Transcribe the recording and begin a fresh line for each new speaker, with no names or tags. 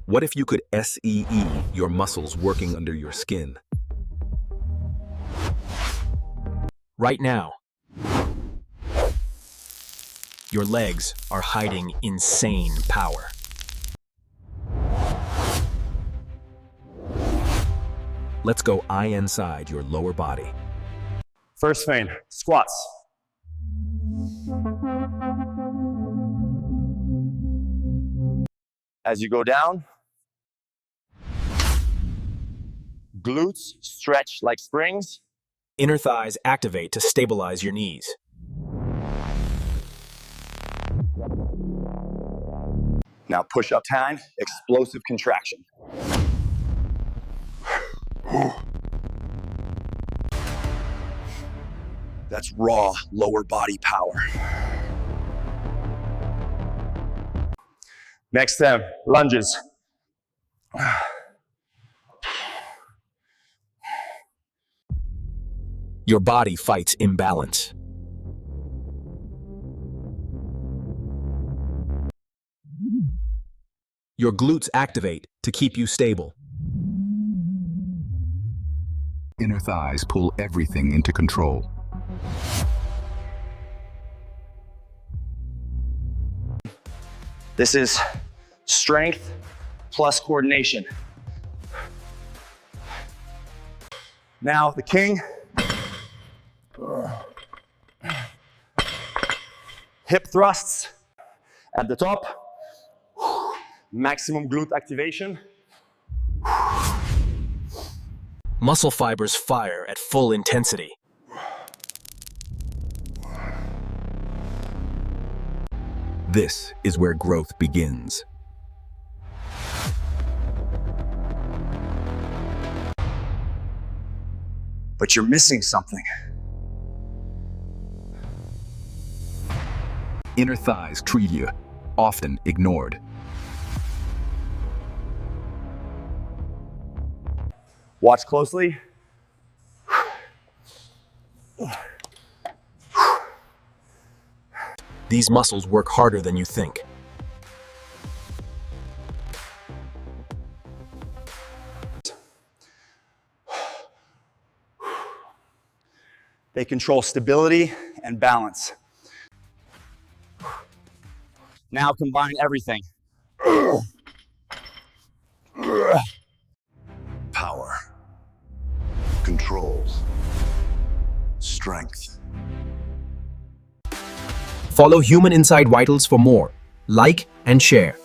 What if you could SEE your muscles working under your skin?
Right now, your legs are hiding insane power.
Let's go eye inside your lower body.
First feint, squats. As you go down, glutes stretch like springs.
Inner thighs activate to stabilize your knees.
Now push-up time, explosive contraction. That's raw lower body power. Next step, lunges.
Your body fights imbalance. Your glutes activate to keep you stable.
Inner thighs pull everything into control.
This is strength plus coordination. Now the king. Hip thrusts at the top. Maximum glute activation.
Muscle fibers fire at full intensity.
This is where growth begins.
But you're missing something.
Inner thighs trivia, often ignored.
Watch closely.
These muscles work harder than you think.
They control stability and balance. Now combine everything.
Power, control, strength.
Follow Human Inside Vitals for more. Like and share.